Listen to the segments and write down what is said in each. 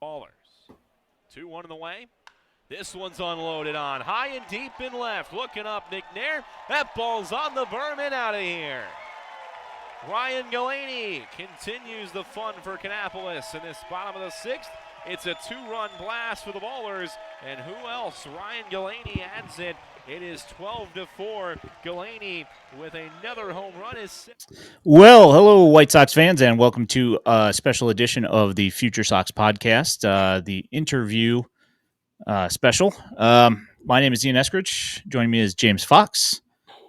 Ballers. 2-1 in the way. This one's unloaded on. High and deep and left. Looking up, McNair. That ball's on the berm and out of here. Ryan Galanie continues the fun for Kannapolis in this bottom of the sixth. It's a two-run blast for the Ballers. And who else? Ryan Galanie adds it. It is 12-4. Galanie with another home run is. Well, hello, White Sox fans, and welcome to a special edition of the FutureSox podcast, the interview special. My name is Ian Eskridge. Joining me is James Fox.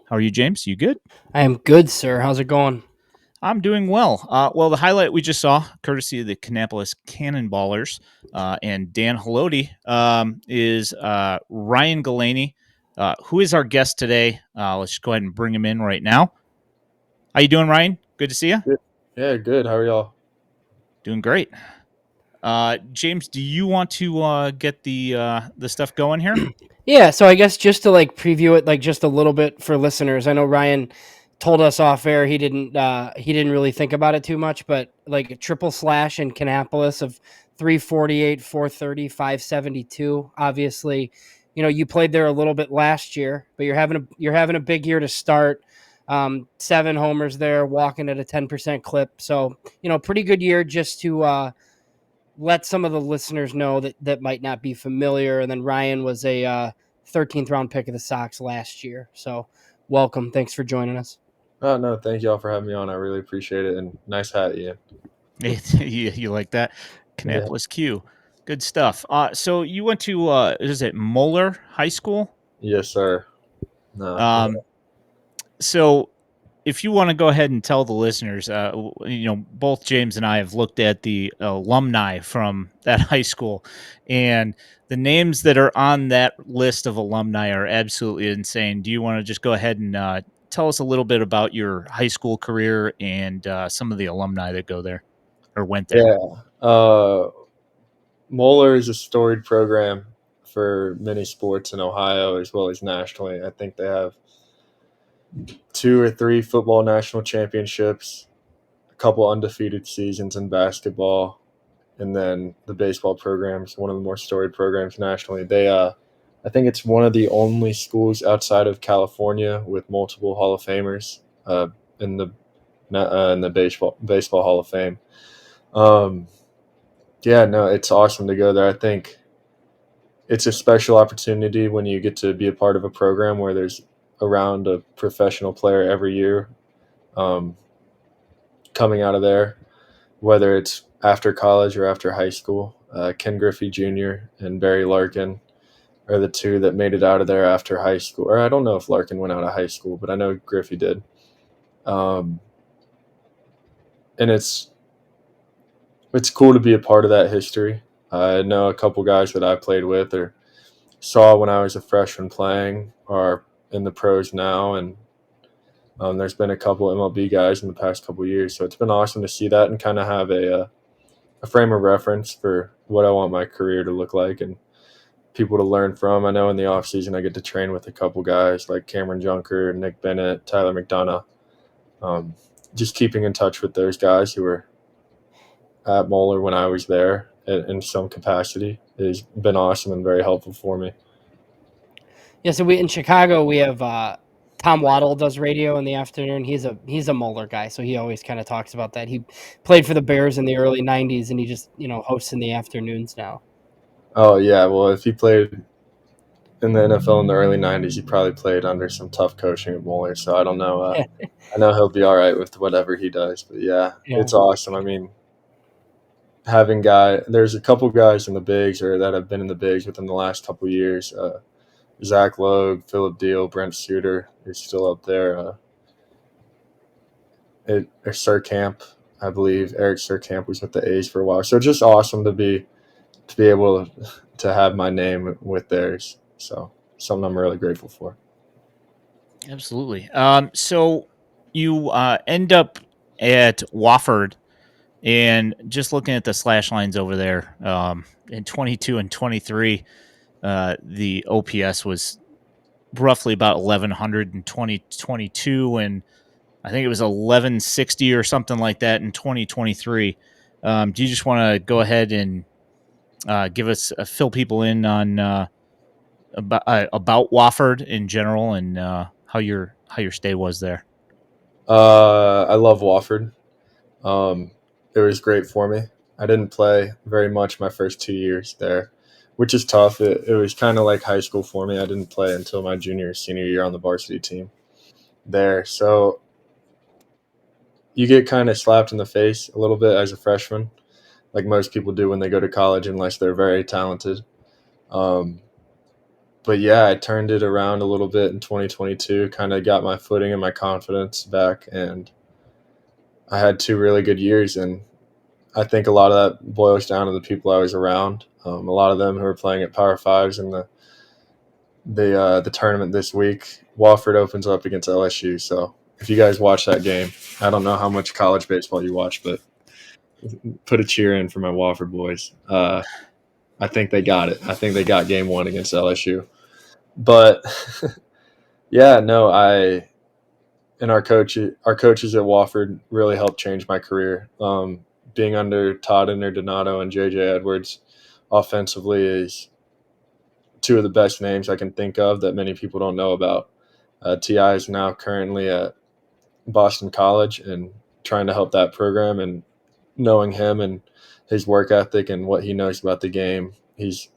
How are you, James? You good? I am good, sir. How's it going? I'm doing well. Well, the highlight we just saw, courtesy of the Kannapolis Cannonballers and Dan Haloti, is Ryan Galanie, who is our guest today. Let's just go ahead and bring him in right now. How you doing, Ryan? Good to see you. Yeah, good. How are y'all? Doing great. James, do you want to get the stuff going here? Yeah, so I guess just to preview it just a little bit for listeners. I know Ryan told us off air he didn't really think about it too much, but like a triple slash in Kannapolis of 348, 430, 572. Obviously, you played there a little bit last year, but you're having a big year to start. 7 homers there, walking at a 10% clip. So, pretty good year just to let some of the listeners know that might not be familiar. And then Ryan was a 13th round pick of the Sox last year. So welcome. Thanks for joining us. Oh, no, thank y'all for having me on. I really appreciate it. And nice hat, Ian. you like that? Kannapolis Q. Good stuff. So you went to, is it Moeller High School? Yes, sir. No. So if you want to go ahead and tell the listeners, both James and I have looked at the alumni from that high school, and the names that are on that list of alumni are absolutely insane. Do you want to just go ahead and tell us a little bit about your high school career and some of the alumni that go there or went there? Yeah. Moeller is a storied program for many sports in Ohio as well as nationally. I think they have 2 or 3 football national championships, a couple undefeated seasons in basketball, and then the baseball program is one of the more storied programs nationally. I think it's one of the only schools outside of California with multiple Hall of Famers in the baseball Hall of Fame. Yeah, no, it's awesome to go there. I think it's a special opportunity when you get to be a part of a program where there's around a professional player every year coming out of there, whether it's after college or after high school. Ken Griffey Jr. and Barry Larkin are the 2 that made it out of there after high school. Or I don't know if Larkin went out of high school, but I know Griffey did. And it's cool to be a part of that history. I know a couple guys that I played with or saw when I was a freshman playing are in the pros now, and there's been a couple MLB guys in the past couple of years. So it's been awesome to see that and kind of have a frame of reference for what I want my career to look like and people to learn from. I know in the off season I get to train with a couple guys like Cameron Junker, Nick Bennett, Tyler McDonough. Just keeping in touch with those guys who were at Moeller when I was there in some capacity has been awesome and very helpful for me. Yeah, so in Chicago we have Tom Waddle does radio in the afternoon. He's a Moeller guy, so he always kind of talks about that. He played for the Bears in the early 90s, and he just hosts in the afternoons now. Oh yeah, well if he played in the NFL in the early 90s, he probably played under some tough coaching at Moeller, so I don't know. I know he'll be all right with whatever he does, but yeah. It's awesome. I mean, there's a couple guys in the bigs or that have been in the bigs within the last couple of years. Zach Logue, Philip Deal, Brent Suter is still up there. Sir Camp, I believe. Eric Sir Camp was with the A's for a while. So just awesome to be able to have my name with theirs. So something I'm really grateful for. Absolutely. So you end up at Wofford, and just looking at the slash lines over there, in 22 and 23, the OPS was roughly about 1,100 in 2022, and I think it was 1160 or something like that in 2023. Do you just want to go ahead and give us fill people in on about Wofford in general and how your stay was there. I love Wofford. It was great for me. I didn't play very much my first 2 years there, which is tough. It was kind of like high school for me. I didn't play until my senior year on the varsity team there. So you get kind of slapped in the face a little bit as a freshman, like most people do when they go to college, unless they're very talented. Um, but yeah, I turned it around a little bit in 2022, kind of got my footing and my confidence back, and I had 2 really good years. And I think a lot of that boils down to the people I was around. A lot of them who are playing at Power Fives in the tournament this week. Wofford opens up against LSU, so if you guys watch that game, I don't know how much college baseball you watch, but put a cheer in for my Wofford boys. I think they got it. I think they got game 1 against LSU. But yeah, no, our coaches at Wofford really helped change my career. Being under Todd Donato and JJ Edwards offensively is 2 of the best names I can think of that many people don't know about. TI is now currently at Boston College and trying to help that program, and knowing him and his work ethic and what he knows about the game, he's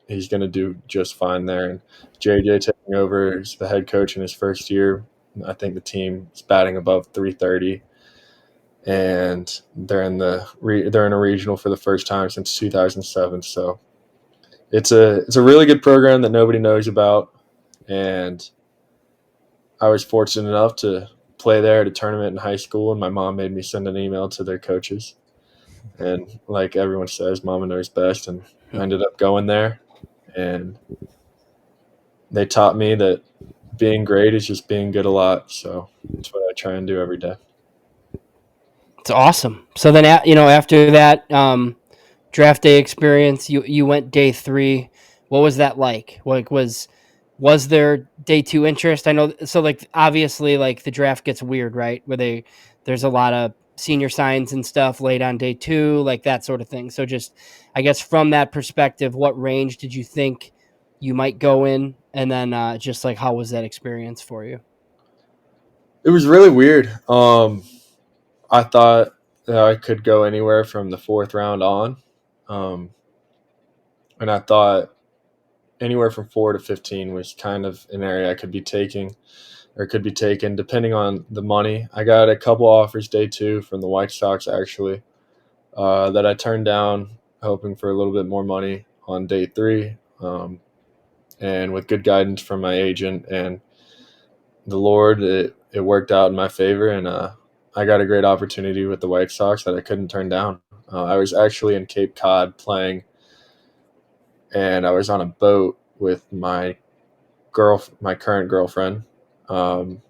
going to do just fine there. And JJ taking over as the head coach in his first year, I think the team is batting above 330, and they're in a regional for the first time since 2007. So it's a really good program that nobody knows about, and I was fortunate enough to play there at a tournament in high school, and my mom made me send an email to their coaches. And like everyone says, mama knows best, and I ended up going there, and they taught me that being great is just being good a lot. So that's what I try and do every day. It's awesome. So then, after that draft day experience, you went day 3. What was that like? Like, was there day 2 interest? I know. So like, obviously, like the draft gets weird, right? There's a lot of senior signs and stuff late on day 2, like that sort of thing. So just, I guess from that perspective, what range did you think you might go in? And then just like, how was that experience for you? It was really weird. I thought that I could go anywhere from the 4th round on, and I thought anywhere from 4 to 15 was kind of an area I could be taking, or could be taken depending on the money. I got a couple offers day 2 from the White Sox actually, that I turned down, hoping for a little bit more money on day 3. And with good guidance from my agent and the Lord, it worked out in my favor, and I got a great opportunity with the White Sox that I couldn't turn down. I was actually in Cape Cod playing, and I was on a boat with my current girlfriend. And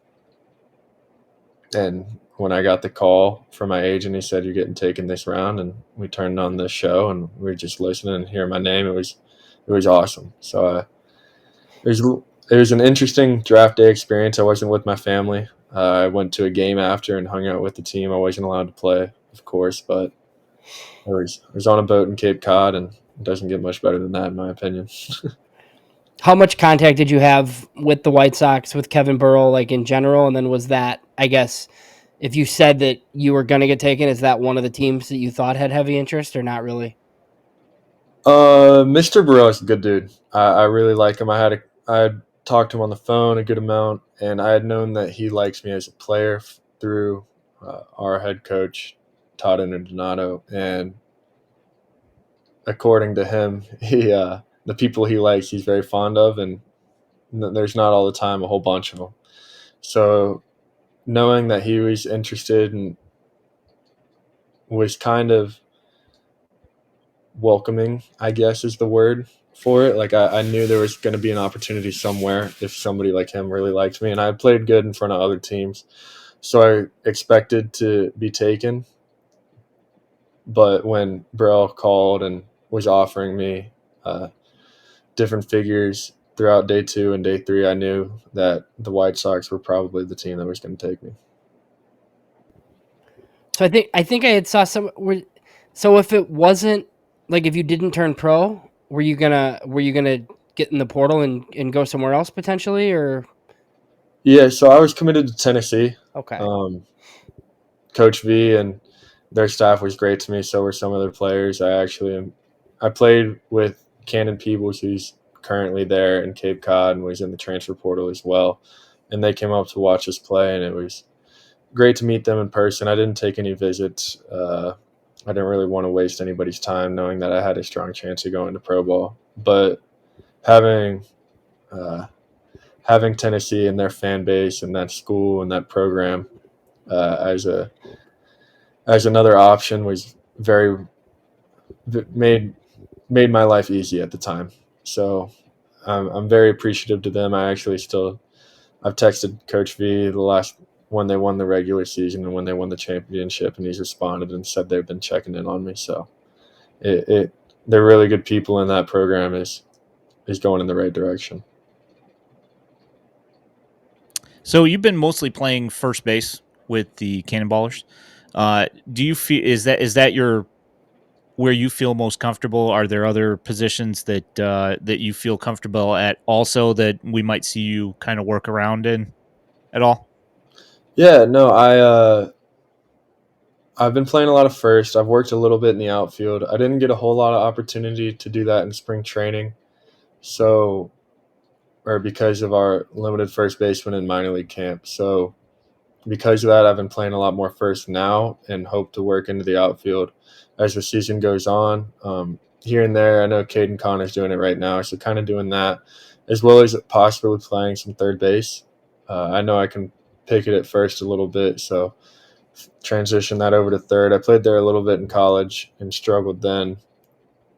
when I got the call from my agent, he said, "You're getting taken this round," and we turned on the show, and we were just listening and hearing my name. It was awesome. So it was an interesting draft day experience. I wasn't with my family. I went to a game after and hung out with the team. I wasn't allowed to play, of course, but I was on a boat in Cape Cod, and it doesn't get much better than that, in my opinion. How much contact did you have with the White Sox, with Kevin Burrell, like in general? And then was that, I guess, if you said that you were going to get taken, is that one of the teams that you thought had heavy interest or not really? Mr. Burrell is a good dude. I really like him. I had talked to him on the phone a good amount, and I had known that he likes me as a player through our head coach, Todd Donato. And according to him, the people he likes, he's very fond of, and there's not all the time a whole bunch of them. So knowing that he was interested and was kind of welcoming, I guess is the word for it. Like I knew there was going to be an opportunity somewhere if somebody like him really liked me, and I played good in front of other teams, so I expected to be taken. But when Burrell called and was offering me different figures throughout day 2 and day 3, I knew that the White Sox were probably the team that was going to take me. So I think I had saw some. So if it wasn't like if you didn't turn pro, were you gonna get in the portal and go somewhere else potentially, or Yeah, so I was committed to Tennessee. okay? Coach V and their staff was great to me. So were some of their players. I played with Cannon Peebles, who's currently there in Cape Cod and was in the transfer portal as well. And they came up to watch us play, and it was great to meet them in person. I didn't take any visits. I didn't really want to waste anybody's time, knowing that I had a strong chance of going to pro ball. But having uh, having Tennessee and their fan base and that school and that program as another option was very made my life easy at the time. So I'm very appreciative to them. I've texted Coach V the last when they won the regular season and when they won the championship, and he's responded and said they've been checking in on me. So they're really good people, and that program is going in the right direction. So you've been mostly playing first base with the Cannonballers. Do you feel is that your where you feel most comfortable? Are there other positions that that you feel comfortable at also that we might see you kind of work around in at all? Yeah, no, I've been playing a lot of first. I've worked a little bit in the outfield. I didn't get a whole lot of opportunity to do that in spring training. So, or because of our limited first baseman in minor league camp. So, because of that, I've been playing a lot more first now and hope to work into the outfield as the season goes on. Here and there, I know Caden Connor's doing it right now, so kind of doing that, as well as possibly playing some third base. I know I can pick it at first a little bit, so transition that over to third. I played there a little bit in college and struggled then.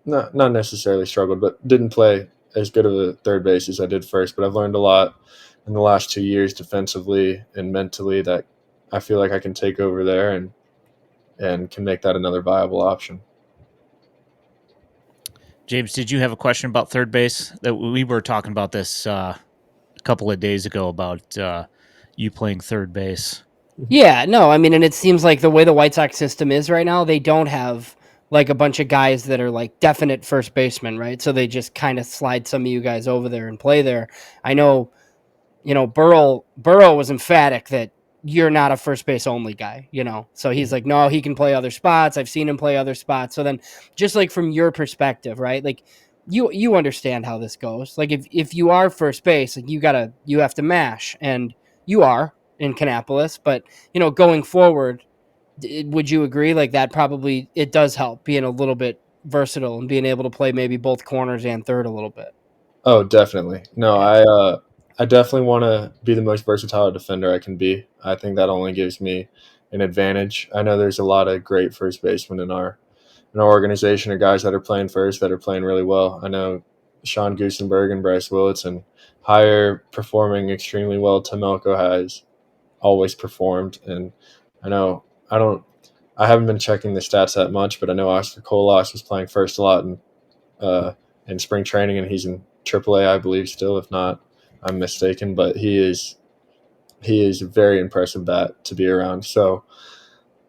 Not necessarily struggled, but didn't play as good of a third base as I did first. But I've learned a lot in the last 2 years defensively and mentally that I feel like I can take over there and can make that another viable option. James, did you have a question about third base? That we were talking about this a couple of days ago about you playing third base. Yeah, no, I mean, and it seems like the way the White Sox system is right now, they don't have like a bunch of guys that are like definite first basemen, right? So they just kind of slide some of you guys over there and play there. I know, Burrow was emphatic that you're not a first base only guy, So he's like, no, he can play other spots. I've seen him play other spots. So then just like from your perspective, right? Like you understand how this goes. Like if you are first base, like you have to mash, and you are in Kannapolis, but going forward, would you agree like that probably it does help being a little bit versatile and being able to play maybe both corners and third a little bit? Oh, definitely. No, Yeah. I definitely want to be the most versatile defender I can be. I think that only gives me an advantage. I know there's a lot of great first basemen in our organization, or guys that are playing first that are playing really well. I know Sean Goosenberg and Bryce Willitson, higher performing extremely well. Tim Elko has always performed, and I know I haven't been checking the stats that much, but I know Oscar Colas was playing first a lot in spring training, and he's in AAA, I believe, still. If not, I'm mistaken. But he is a very impressive bat to be around. So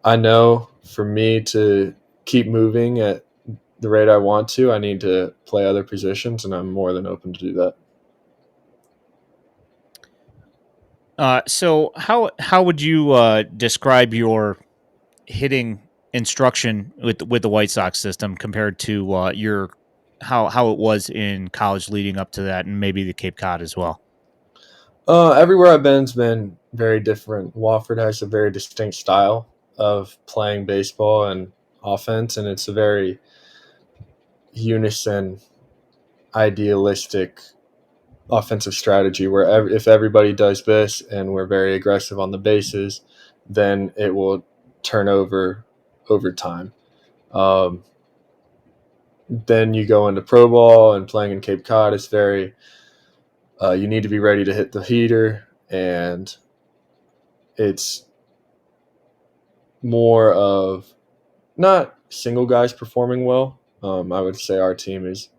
I know for me to keep moving at the rate I want to, I need to play other positions, and I'm more than open to do that. So how would you describe your hitting instruction with the White Sox system compared to your how it was in college leading up to that, and maybe the Cape Cod as well? Everywhere I've been's been very different. Wofford has a very distinct style of playing baseball and offense, and it's a very unison, idealistic offensive strategy where if everybody does this and we're very aggressive on the bases, then it will turn over time. Um, then you go into pro ball and playing in Cape Cod. It's very you need to be ready to hit the heater, and it's more of not single guys performing well. I would say our team is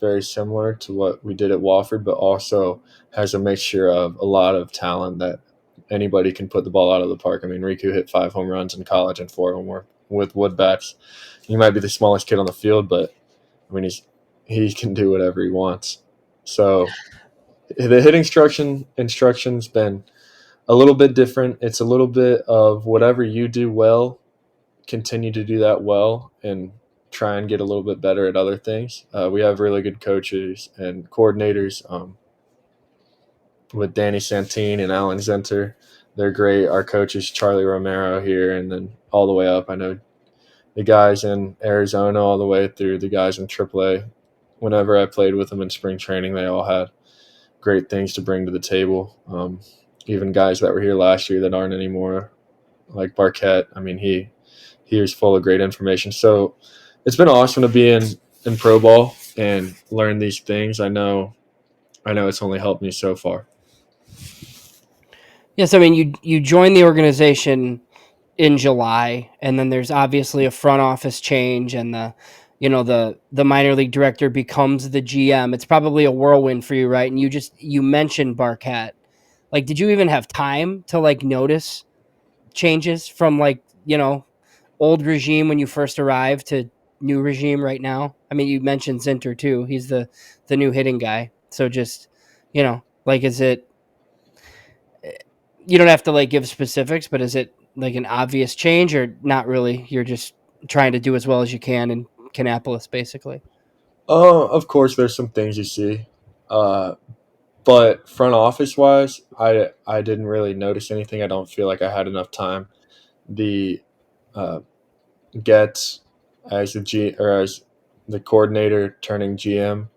very similar to what we did at Wofford, but also has a mixture of a lot of talent that anybody can put the ball out of the park. I mean, Riku hit 5 home runs in college and 4 of them were with wood bats. He might be the smallest kid on the field, but I mean, he can do whatever he wants. So the hitting instruction's been a little bit different. It's a little bit of whatever you do well, continue to do that well, and try and get a little bit better at other things. We have really good coaches and coordinators with Danny Santine and Alan Zenter. They're great. Our coach is Charlie Romero here, and then all the way up, I know the guys in Arizona all the way through the guys in AAA. Whenever I played with them in spring training, they all had great things to bring to the table. Even guys that were here last year that aren't anymore, like Barquette. I mean, he is full of great information. So it's been awesome to be in pro ball and learn these things. I know it's only helped me so far. Yes, I mean you joined the organization in July, and then there's obviously a front office change, and the minor league director becomes the GM. It's probably a whirlwind for you, right? And you mentioned Barquette. Like, did you even have time to like notice changes from like old regime when you first arrived to new regime right now? I mean, you mentioned Zinter too. He's the new hitting guy. So just like, is it? You don't have to like give specifics, but is it like an obvious change or not really? You're just trying to do as well as you can in Kannapolis, basically. Of course, there's some things you see, but front office wise, I didn't really notice anything. I don't feel like I had enough time. The Getz as as the coordinator turning GM,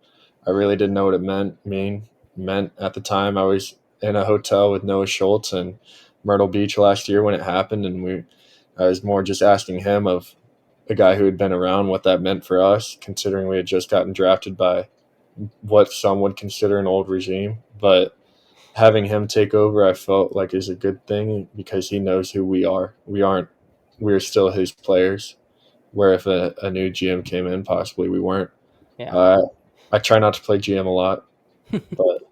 I really didn't know what it meant at the time. I was in a hotel with Noah Schultz in Myrtle Beach last year when it happened, and I was more just asking him, of a guy who had been around, what that meant for us, considering we had just gotten drafted by what some would consider an old regime. But having him take over, I felt like is a good thing because he knows who we are. We're still his players. Where if a new GM came in, possibly we weren't. Yeah. I try not to play GM a lot,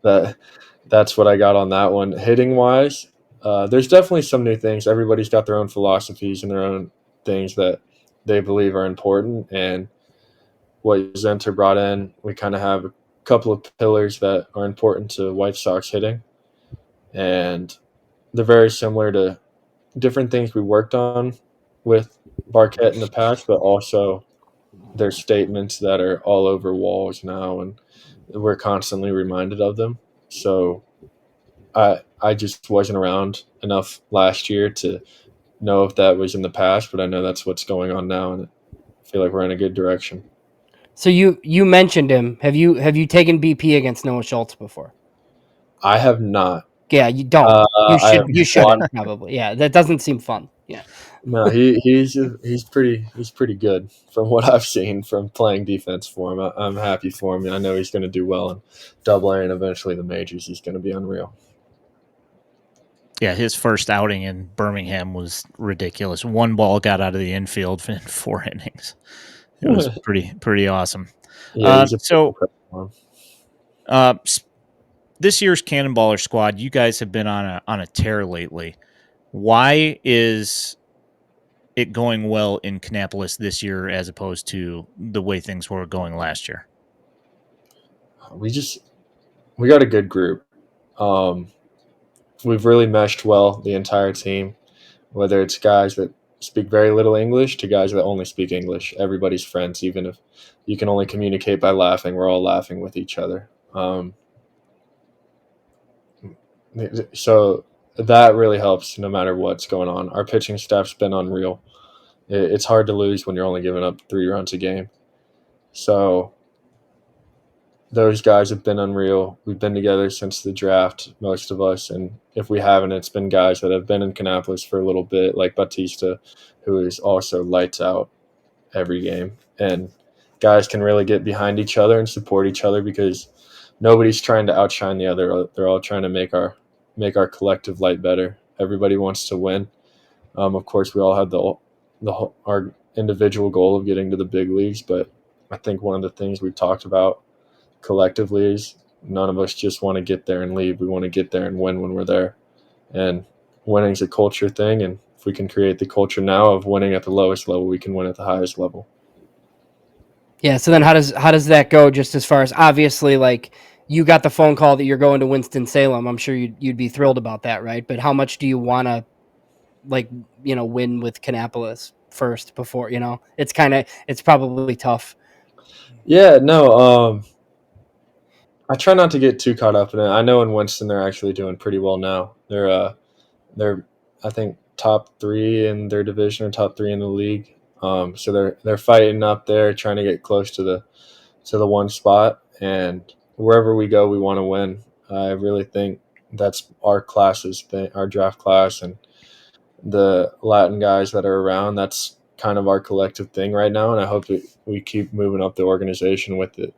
but that's what I got on that one. Hitting wise, there's definitely some new things. Everybody's got their own philosophies and their own things that they believe are important. And what Zenter brought in, we kind of have a couple of pillars that are important to White Sox hitting. And they're very similar to different things we worked on with Barquette in the past, but also there's statements that are all over walls now, and we're constantly reminded of them. So I just wasn't around enough last year to know if that was in the past, but I know that's what's going on now, and I feel like we're in a good direction. So you mentioned him. Have you taken BP against Noah Schultz before? I have not. Yeah, you don't. I have You shouldn't probably. Yeah, that doesn't seem fun. Yeah. No, he's pretty good from what I've seen from playing defense for him. I'm happy for him. I know he's going to do well in Double A and eventually the majors. He's going to be unreal. Yeah, his first outing in Birmingham was ridiculous. One ball got out of the infield in 4 innings. It was pretty awesome. Yeah, This year's Cannonballer squad, you guys have been on a tear lately. Why is it going well in Kannapolis this year as opposed to the way things were going last year? We got a good group. We've really meshed well, the entire team, whether it's guys that speak very little English to guys that only speak English. Everybody's friends, even if you can only communicate by laughing. We're all laughing with each other. So that really helps no matter what's going on. Our pitching staff's been unreal. It's hard to lose when you're only giving up 3 runs a game. So those guys have been unreal. We've been together since the draft, most of us. And if we haven't, it's been guys that have been in Kannapolis for a little bit, like Batista, who is also lights out every game. And guys can really get behind each other and support each other because nobody's trying to outshine the other. They're all trying to make our collective light better. Everybody wants to win. Of course, we all have our individual goal of getting to the big leagues, but I think one of the things we've talked about collectively is none of us just want to get there and leave. We want to get there and win when we're there. And winning is a culture thing, and if we can create the culture now of winning at the lowest level, we can win at the highest level. Yeah. So then, how does that go? Just as far as obviously, like you got the phone call that you're going to Winston Salem. I'm sure you'd be thrilled about that, right? But how much do you want to like win with Kannapolis first before it's probably tough. Yeah, no, I try not to get too caught up in it. I know in Winston they're actually doing pretty well now. They're I think top three in their division or top three in the league. So they're fighting up there, trying to get close to the one spot. And wherever we go, we want to win. I really think that's our classes thing, our draft class, and the Latin guys that are around. That's kind of our collective thing right now, and I hope that we keep moving up the organization with it.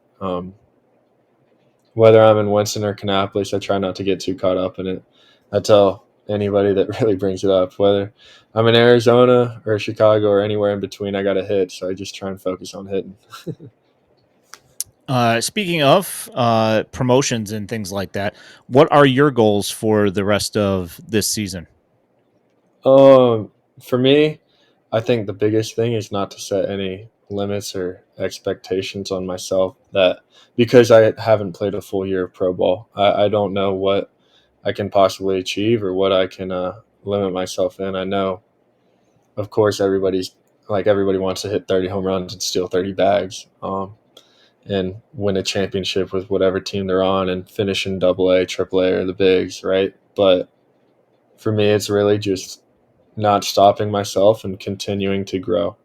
Whether I'm in Winston or Kannapolis, I try not to get too caught up in it. I tell anybody that really brings it up, whether I'm in Arizona or Chicago or anywhere in between, I got to hit. So I just try and focus on hitting. Speaking of promotions and things like that, what are your goals for the rest of this season? For me, I think the biggest thing is not to set any limits or expectations on myself, that because I haven't played a full year of pro ball, I don't know what I can possibly achieve or what I can limit myself in. I know, of course, everybody wants to hit 30 home runs and steal 30 bags, and win a championship with whatever team they're on and finish in double A, triple A, or the bigs, right? But for me, it's really just not stopping myself and continuing to grow.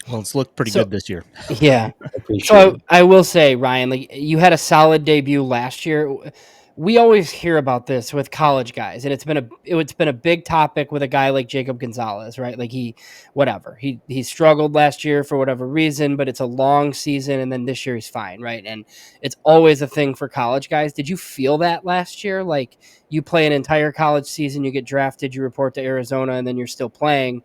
Well, it's looked pretty So good this year. yeah. Appreciate So it. I will say, Ryan, like you had a solid debut last year. We always hear about this with college guys, and it's been a big topic with a guy like Jacob Gonzalez, right? Like he struggled last year for whatever reason, but it's a long season, and then this year he's fine, right? And it's always a thing for college guys. Did you feel that last year? Like you play an entire college season, you get drafted, you report to Arizona, and then you're still playing.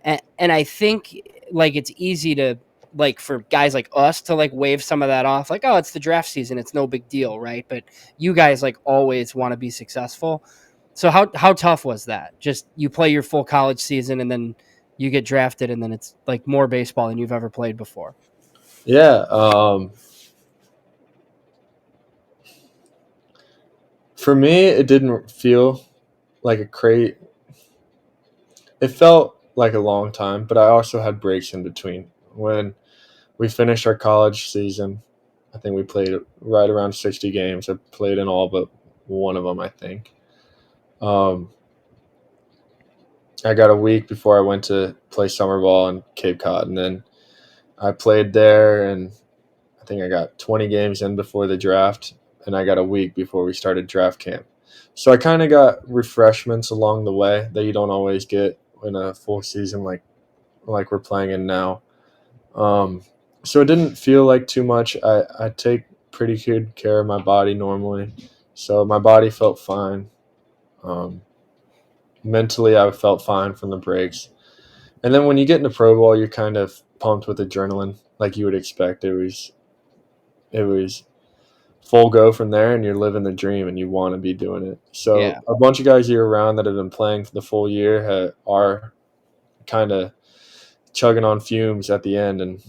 And I think like it's easy to like for guys like us to like wave some of that off, like, oh, it's the draft season, it's no big deal, right? But you guys like always want to be successful. So how tough was that? Just you play your full college season and then you get drafted and then it's like more baseball than you've ever played before. Yeah. For me, it didn't feel like a crate. It felt like a long time, but I also had breaks in between. When we finished our college season, I think we played right around 60 games. I played in all but one of them, I think. Um, I got a week before I went to play summer ball in Cape Cod, and then I played there, and I think I got 20 games in before the draft, and I got a week before we started draft camp. So I kind of got refreshments along the way that you don't always get in a full season like we're playing in now. Um, so it didn't feel like too much. I take pretty good care of my body normally, so my body felt fine. Um, Mentally, I felt fine from the breaks. And then when you get into pro ball, you're kind of pumped with adrenaline, like you would expect. It was full go from there, and you're living the dream, and you want to be doing it. So Yeah. a bunch of guys year round that have been playing for the full year are kind of chugging on fumes at the end, and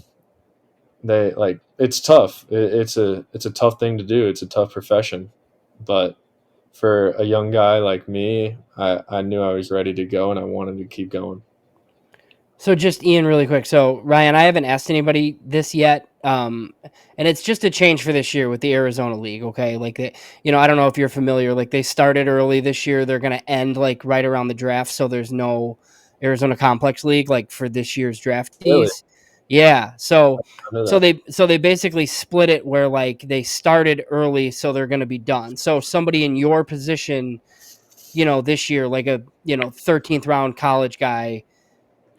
they like it's tough. It's a tough thing to do. It's a tough profession, but for a young guy like me, I knew I was ready to go, and I wanted to keep going. So just Ian, really quick. So Ryan, I haven't asked anybody this yet, and it's just a change for this year with the Arizona League. Okay, like I don't know if you're familiar. Like they started early this year. They're going to end like right around the draft. So there's no Arizona Complex League like for this year's Really, draftees. Yeah. So I know so that. they basically split it where like they started early, so they're going to be done. So somebody in your position, this year, like a 13th round college guy,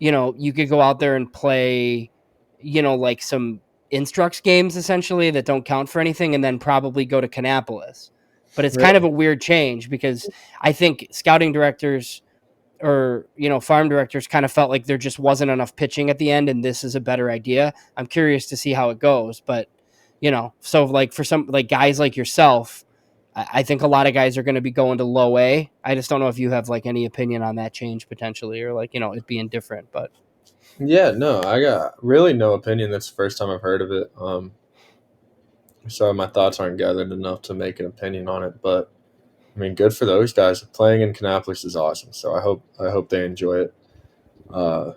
you could go out there and play, like some instructs games essentially that don't count for anything and then probably go to Kannapolis. But it's kind of Really, a weird change because I think scouting directors or, farm directors kind of felt like there just wasn't enough pitching at the end and this is a better idea. I'm curious to see how it goes, but so like for some like guys like yourself, I think a lot of guys are going to be going to low A. I just don't know if you have like any opinion on that change potentially or like, it being different, but Yeah, no, I got really no opinion. That's the first time I've heard of it. So my thoughts aren't gathered enough to make an opinion on it. But I mean, good for those guys. Playing in Kannapolis is awesome. So I hope they enjoy it. Uh,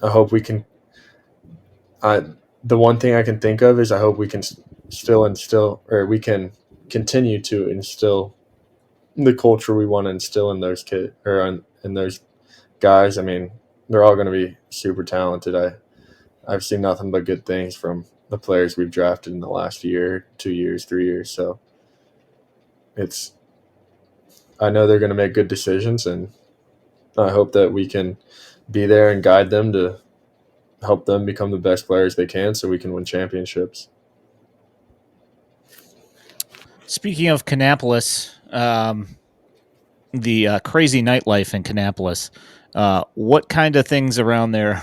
I hope we can. The one thing I can think of is I hope we can still instill, or we can continue to instill the culture we want to instill in those kids or in those guys. I mean, they're all going to be super talented. I've seen nothing but good things from the players we've drafted in the last year, 2 years, 3 years. So I know they're going to make good decisions, and I hope that we can be there and guide them to help them become the best players they can so we can win championships. Speaking of Kannapolis, the crazy nightlife in Kannapolis, what kind of things around there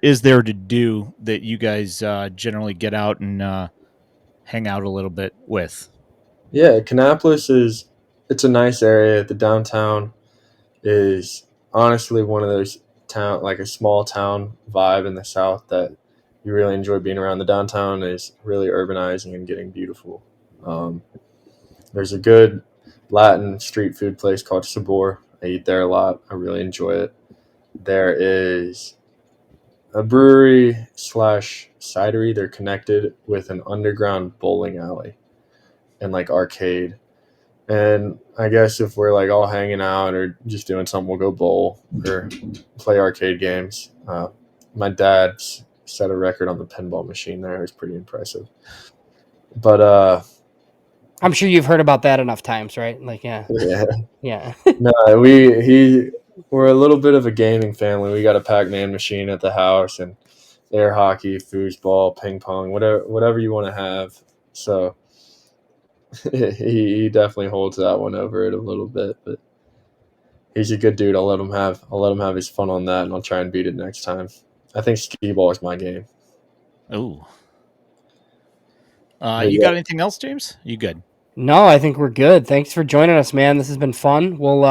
is there to do that you guys generally get out and hang out a little bit with? Yeah, Kannapolis it's a nice area. The downtown is honestly one of those like a small town vibe in the South that you really enjoy being around. The downtown is really urbanizing and getting beautiful. Um, there's a good Latin street food place called Sabor. I eat there a lot. I really enjoy it. There is a brewery slash cidery. They're connected with an underground bowling alley and like arcade. And I guess if we're like all hanging out or just doing something, we'll go bowl or play arcade games. My dad set a record on the pinball machine there. It was pretty impressive. But I'm sure you've heard about that enough times, right? Like, yeah. No, we're a little bit of a gaming family. We got a Pac-Man machine at the house and air hockey, foosball, ping pong, whatever you want to have. So he definitely holds that one over it a little bit, but he's a good dude. I'll let him have his fun on that, and I'll try and beat it next time. I think skee ball is my game. Oh, But you yeah, got anything else, James? You good? No, I think we're good. Thanks for joining us, man. This has been fun. We'll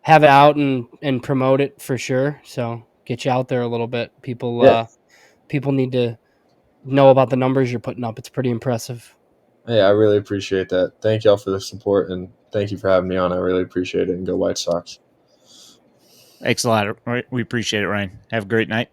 have it out and promote it for sure. So get you out there a little bit. yeah, People need to know about the numbers you're putting up. It's pretty impressive. yeah. I really appreciate that. Thank y'all for the support, and thank you for having me on. I really appreciate it. And go White Sox. Thanks a lot. We appreciate it, Ryan. Have a great night.